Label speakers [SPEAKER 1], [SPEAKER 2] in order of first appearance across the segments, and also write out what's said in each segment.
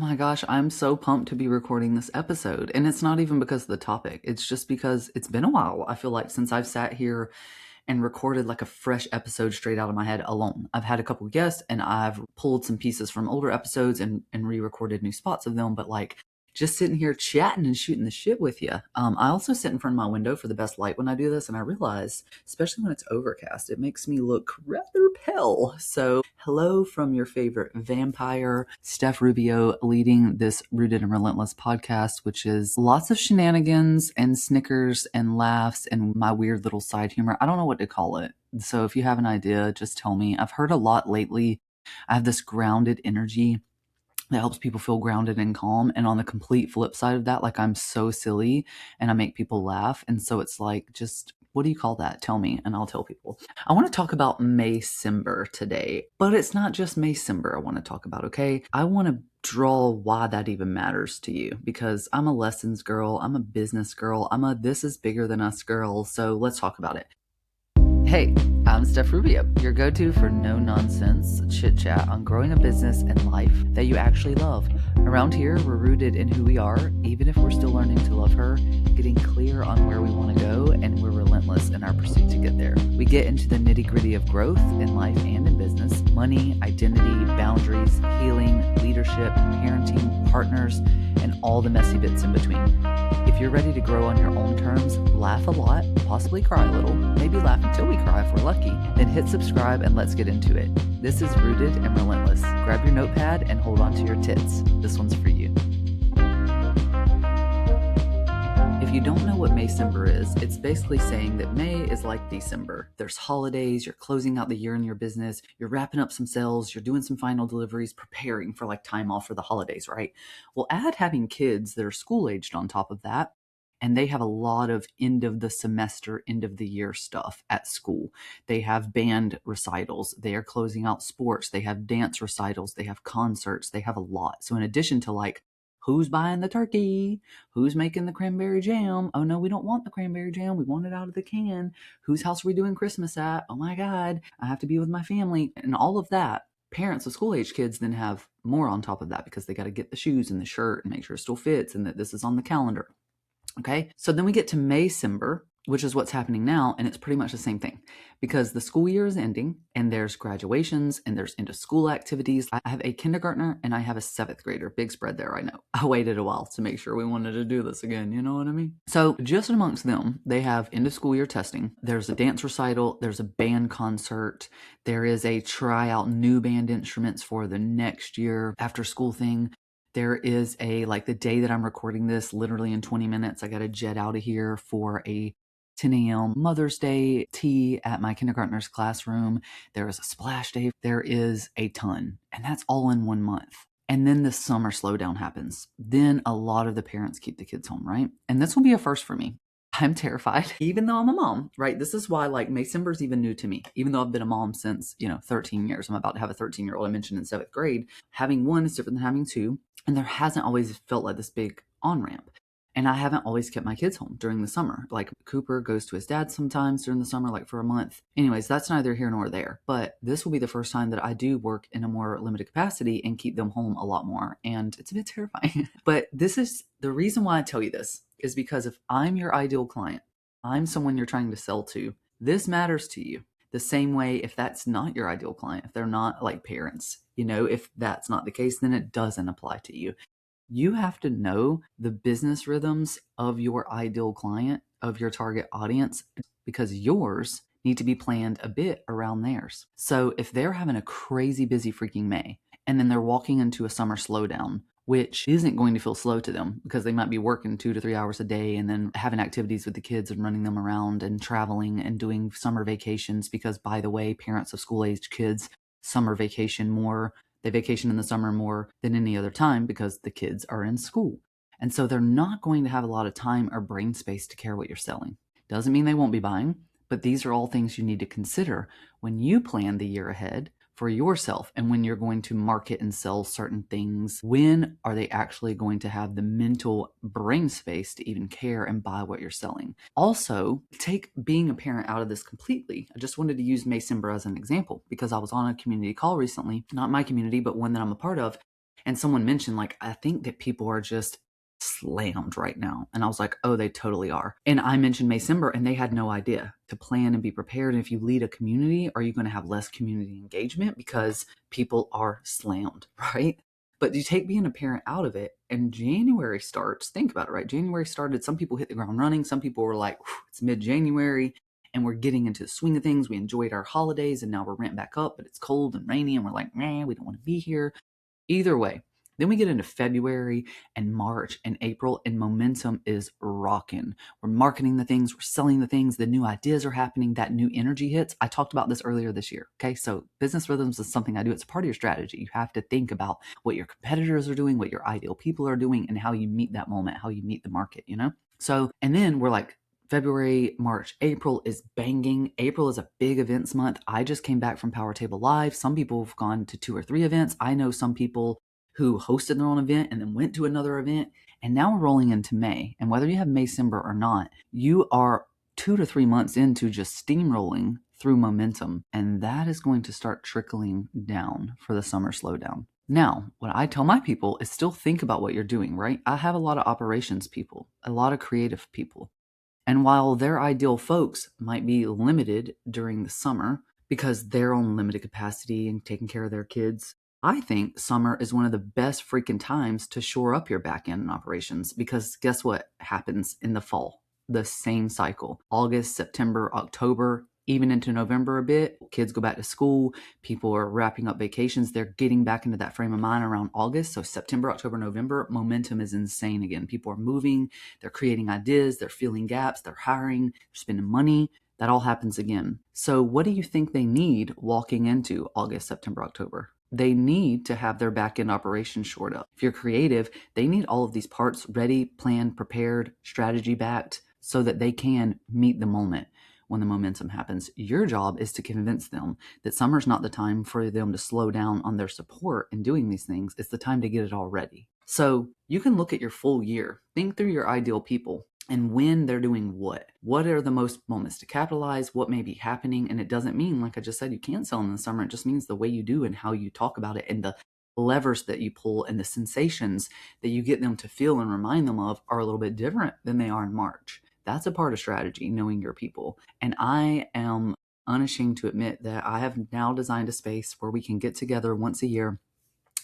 [SPEAKER 1] My gosh, I'm so pumped to be recording this episode. And it's not even because of the topic. It's just because it's been a while. I feel like since I've sat here and recorded like a fresh episode straight out of my head alone. I've had a couple guests and I've pulled some pieces from older episodes and re-recorded new spots of them, but like just sitting here chatting and shooting the shit with you. I also sit in front of my window for the best light when I do this, and I realize, especially when it's overcast, it makes me look rather pale. So, hello from your favorite vampire, Steph Rubio, leading this Rooted and Relentless podcast, which is lots of shenanigans and snickers and laughs and my weird little side humor. I don't know what to call it. So, if you have an idea, just tell me. I've heard a lot lately. I have this grounded energy that helps people feel grounded and calm. And on the complete flip side of that, like I'm so silly and I make people laugh. And so it's like, just what do you call that? Tell me and I'll tell people. I want to talk about Maycember today, but it's not just Maycember I want to talk about, okay? I want to draw why that even matters to you because I'm a lessons girl, I'm a business girl, I'm a this is bigger than us girl. So let's talk about it. Hey, I'm Steph Rubio, your go-to for no-nonsense chit-chat on growing a business and life that you actually love. Around here, we're rooted in who we are, even if we're still learning to love her, getting clear on where we want to go, and we're relentless in our pursuit to get there. We get into the nitty-gritty of growth in life and in business, money, identity, boundaries, healing, leadership, parenting, partners, and all the messy bits in between. If you're ready to grow on your own terms, laugh a lot, possibly cry a little, maybe laugh until we cry if we're lucky, then hit subscribe and let's get into it. This is Rooted and Relentless. Grab your notepad and hold on to your tits. This one's for you. If you don't know what Maycember is, it's basically saying that May is like December. There's holidays, you're closing out the year in your business, you're wrapping up some sales, you're doing some final deliveries, preparing for like time off for the holidays, right? Well, add having kids that are school-aged on top of that, and they have a lot of end of the semester, end of the year stuff at school. They have band recitals, they are closing out sports, they have dance recitals, they have concerts, they have a lot. So in addition to like, who's buying the turkey? Who's making the cranberry jam? Oh no, we don't want the cranberry jam. We want it out of the can. Whose house are we doing Christmas at? Oh my God, I have to be with my family. And all of that. Parents of school-age kids then have more on top of that because they got to get the shoes and the shirt and make sure it still fits and that this is on the calendar. Okay, so then we get to Maycember, which is what's happening now, and it's pretty much the same thing because the school year is ending and there's graduations and there's into school activities. I have a kindergartner and I have a seventh grader. Big spread there, I know. I waited a while to make sure we wanted to do this again, you know what I mean? So just amongst them, they have end of school year testing. There's a dance recital, there's a band concert, there is a try out new band instruments for the next year after school thing. There is like the day that I'm recording this, literally in 20 minutes, I got to jet out of here for a 10 a.m. Mother's Day tea at my kindergartner's classroom. There is a splash day. There is a ton. And that's all in 1 month. And then the summer slowdown happens. Then a lot of the parents keep the kids home, right? And this will be a first for me. I'm terrified, even though I'm a mom, right? This is why like Maycember is even new to me, even though I've been a mom since, 13 years. I'm about to have a 13-year-old I mentioned in 7th grade. Having one is different than having two. And there hasn't always felt like this big on-ramp. And I haven't always kept my kids home during the summer. Like Cooper goes to his dad sometimes during the summer, like for a month. Anyways, that's neither here nor there. But this will be the first time that I do work in a more limited capacity and keep them home a lot more. And it's a bit terrifying. But this is the reason why I tell you this is because if I'm your ideal client, I'm someone you're trying to sell to, this matters to you. The same way if that's not your ideal client, if they're not like parents, if that's not the case, then it doesn't apply to you. You have to know the business rhythms of your ideal client, of your target audience, because yours need to be planned a bit around theirs. So if they're having a crazy busy freaking May, and then they're walking into a summer slowdown, which isn't going to feel slow to them because they might be working 2 to 3 hours a day and then having activities with the kids and running them around and traveling and doing summer vacations because, by the way, parents of school-aged kids summer vacation more. They vacation in the summer more than any other time because the kids are in school. And so they're not going to have a lot of time or brain space to care what you're selling. Doesn't mean they won't be buying, but these are all things you need to consider when you plan the year ahead for yourself and when you're going to market and sell certain things. When are they actually going to have the mental brain space to even care and buy what you're selling? Also, take being a parent out of this completely. I just wanted to use Maycember as an example because I was on a community call recently, not my community, but one that I'm a part of. And someone mentioned, like, I think that people are just slammed right now. And I was like, oh, they totally are. And I mentioned Maycember, and they had no idea to plan and be prepared. And if you lead a community, are you going to have less community engagement because people are slammed, right? But you take being a parent out of it, and January starts. Think about it, right? January started. Some people hit the ground running. Some people were like, it's mid-January and we're getting into the swing of things. We enjoyed our holidays and now we're ramped back up, but it's cold and rainy and we're like, man, we don't want to be here. Either way, then we get into February and March and April, and momentum is rocking. We're marketing the things, we're selling the things, the new ideas are happening, that new energy hits. I talked about this earlier this year. Okay, so business rhythms is something I do. It's a part of your strategy. You have to think about what your competitors are doing, what your ideal people are doing, and how you meet that moment, how you meet the market, you know? So, and then we're like, February, March, April is banging. April is a big events month. I just came back from Power Table Live. Some people have gone to 2 or 3 events. I know some people who hosted their own event and then went to another event. And now we're rolling into May. And whether you have Maycember or not, you are 2 to 3 months into just steamrolling through momentum. And that is going to start trickling down for the summer slowdown. Now, what I tell my people is still think about what you're doing, right? I have a lot of operations people, a lot of creative people. And while their ideal folks might be limited during the summer because they're on limited capacity and taking care of their kids, I think summer is one of the best freaking times to shore up your back end and operations, because guess what happens in the fall? The same cycle. August, September, October, even into November a bit. Kids go back to school. People are wrapping up vacations. They're getting back into that frame of mind around August. So September, October, November, momentum is insane again. People are moving. They're creating ideas. They're filling gaps. They're hiring. They're spending money. That all happens again. So what do you think they need walking into August, September, October? They need to have their back-end operations shored up. If you're creative, they need all of these parts ready, planned, prepared, strategy backed, so that they can meet the moment when the momentum happens. Your job is to convince them that summer's not the time for them to slow down on their support in doing these things. It's the time to get it all ready. So you can look at your full year, think through your ideal people, and when they're doing what. What are the most moments to capitalize? What may be happening? And it doesn't mean, like I just said, you can't sell in the summer. It just means the way you do and how you talk about it, and the levers that you pull and the sensations that you get them to feel and remind them of are a little bit different than they are in March. That's a part of strategy, knowing your people. And I am unashamed to admit that I have now designed a space where we can get together once a year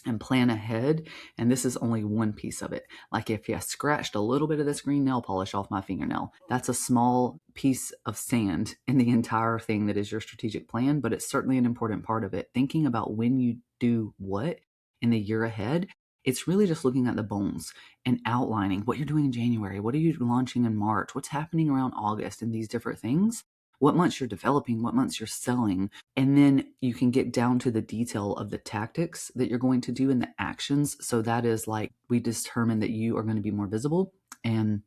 [SPEAKER 1] and plan ahead. And this is only one piece of it. Like if you scratched a little bit of this green nail polish off my fingernail, that's a small piece of sand in the entire thing that is your strategic plan, but it's certainly an important part of it. Thinking about when you do what in the year ahead, it's really just looking at the bones and outlining what you're doing in January, what are you launching in March, what's happening around August, and these different things, what months you're developing, what months you're selling. And then you can get down to the detail of the tactics that you're going to do and the actions. So that is like, we determine that you are going to be more visible and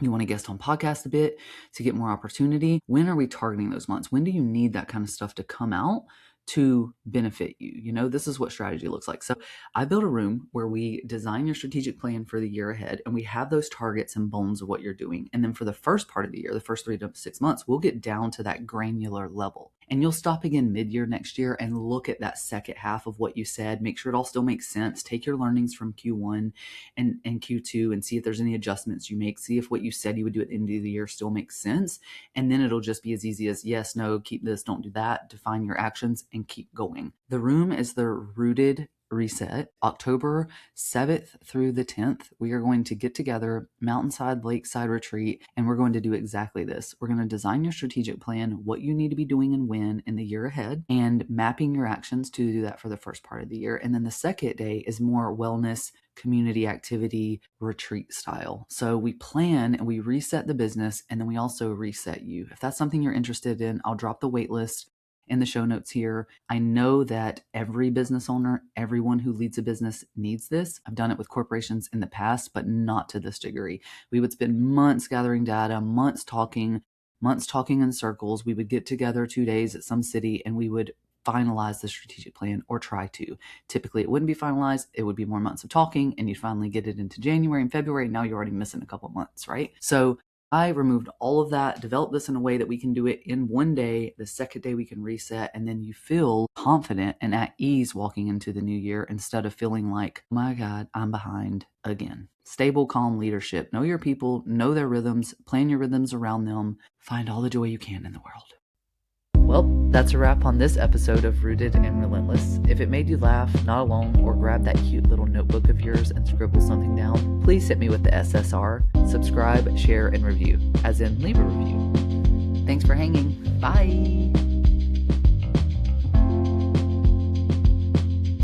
[SPEAKER 1] you want to guest on podcast a bit to get more opportunity. When are we targeting those months? When do you need that kind of stuff to come out to benefit you? You know, this is what strategy looks like. So I built a room where we design your strategic plan for the year ahead, and we have those targets and bones of what you're doing. And then for the first part of the year, the first 3 to 6 months, we'll get down to that granular level. And you'll stop again mid-year next year and look at that second half of what you said, make sure it all still makes sense. Take your learnings from Q1 and Q2 and see if there's any adjustments you make. See if what you said you would do at the end of the year still makes sense. And then it'll just be as easy as yes, no, keep this, don't do that. Define your actions and keep going. The room is the Rooted Reset. October 7th through the 10th, we are going to get together, mountainside, lakeside retreat, and we're going to do exactly this. We're going to design your strategic plan, what you need to be doing and when in the year ahead, and mapping your actions to do that for the first part of the year. And then the second day is more wellness, community activity, retreat style. So we plan and we reset the business, and then we also reset you. If that's something you're interested in, I'll drop the wait list in the show notes here. I know that every business owner, everyone who leads a business needs this. I've done it with corporations in the past, but not to this degree. We would spend months gathering data, months talking in circles. We would get together 2 days at some city and we would finalize the strategic plan, or try to. Typically it wouldn't be finalized. It would be more months of talking, and you'd finally get it into January and February. Now you're already missing a couple months, right? So I removed all of that, developed this in a way that we can do it in one day. The second day we can reset, and then you feel confident and at ease walking into the new year instead of feeling like, oh my God, I'm behind again. Stable, calm leadership. Know your people, know their rhythms, plan your rhythms around them, find all the joy you can in the world. Well, that's a wrap on this episode of Rooted and Relentless. If it made you laugh, not alone, or grab that cute little notebook of yours and scribble something down, please hit me with the SSR, subscribe, share, and review, as in leave a review. Thanks for hanging. Bye.